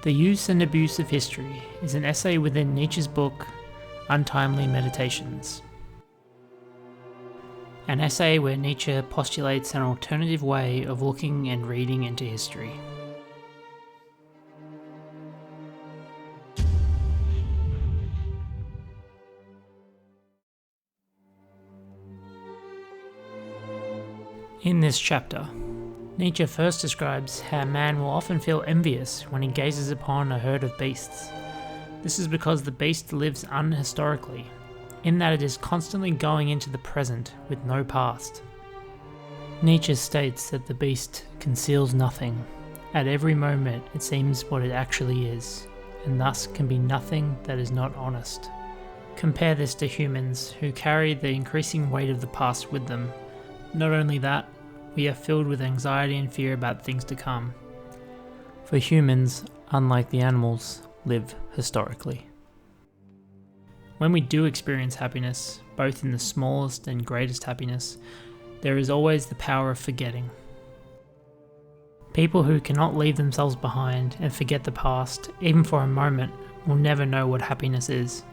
The Use and Abuse of History is an essay within Nietzsche's book, Untimely Meditations. An essay where Nietzsche postulates an alternative way of looking and reading into history. In this chapter, Nietzsche first describes how man will often feel envious when he gazes upon a herd of beasts. This is because the beast lives unhistorically, in that it is constantly going into the present with no past. Nietzsche states that the beast conceals nothing. At every moment it seems what it actually is, and thus can be nothing that is not honest. Compare this to humans who carry the increasing weight of the past with them. Not only that, we are filled with anxiety and fear about things to come. For humans, unlike the animals, live historically. When we do experience happiness, both in the smallest and greatest happiness, there is always the power of forgetting. People who cannot leave themselves behind and forget the past, even for a moment, will never know what happiness is.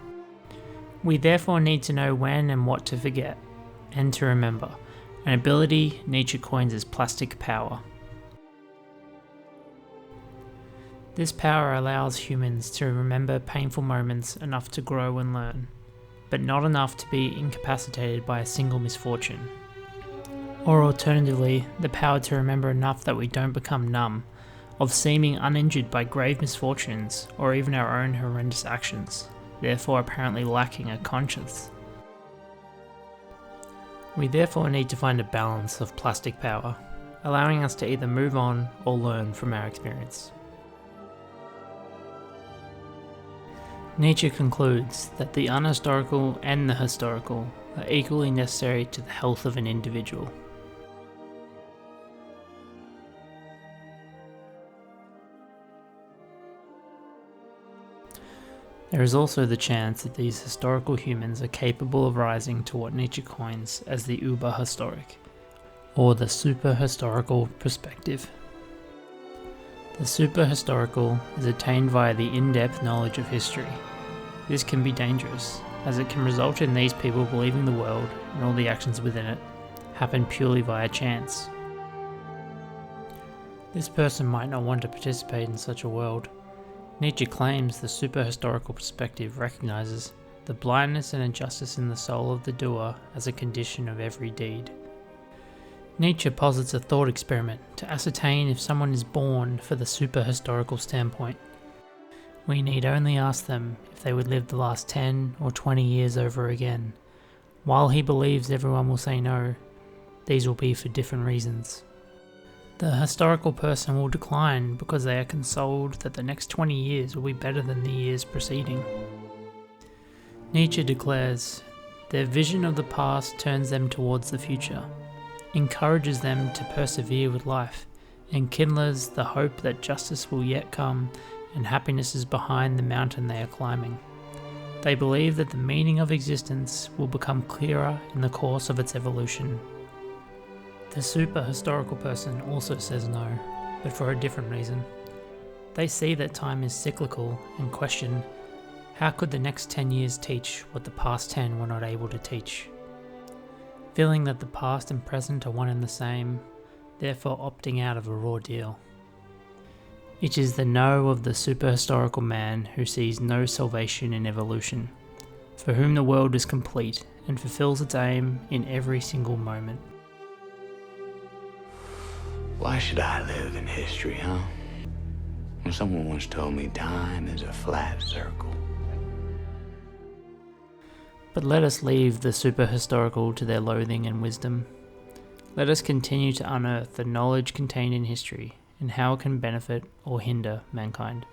We therefore need to know when and what to forget, and to remember. An ability Nietzsche coins as plastic power. This power allows humans to remember painful moments enough to grow and learn, but not enough to be incapacitated by a single misfortune. Or alternatively, the power to remember enough that we don't become numb, of seeming uninjured by grave misfortunes or even our own horrendous actions, therefore apparently lacking a conscience. We therefore need to find a balance of plastic power, allowing us to either move on or learn from our experience. Nietzsche concludes that the unhistorical and the historical are equally necessary to the health of an individual. There is also the chance that these historical humans are capable of rising to what Nietzsche coins as the uber-historic, or the super-historical perspective. The super-historical is attained via the in-depth knowledge of history. This can be dangerous, as it can result in these people believing the world, and all the actions within it, happen purely via chance. This person might not want to participate in such a world. Nietzsche claims the super-historical perspective recognizes the blindness and injustice in the soul of the doer as a condition of every deed. Nietzsche posits a thought experiment to ascertain if someone is born for the super-historical standpoint. We need only ask them if they would live the last 10 or 20 years over again. While he believes everyone will say no, these will be for different reasons. The historical person will decline because they are consoled that the next 20 years will be better than the years preceding. Nietzsche declares, their vision of the past turns them towards the future, encourages them to persevere with life, and kindles the hope that justice will yet come and happiness is behind the mountain they are climbing. They believe that the meaning of existence will become clearer in the course of its evolution. The super-historical person also says no, but for a different reason. They see that time is cyclical and question, how could the next 10 years teach what the past 10 were not able to teach? Feeling that the past and present are one and the same, therefore opting out of a raw deal. It is the no of the super-historical man who sees no salvation in evolution, for whom the world is complete and fulfills its aim in every single moment. Why should I live in history, huh? Well, someone once told me time is a flat circle. But let us leave the super-historical to their loathing and wisdom. Let us continue to unearth the knowledge contained in history and how it can benefit or hinder mankind.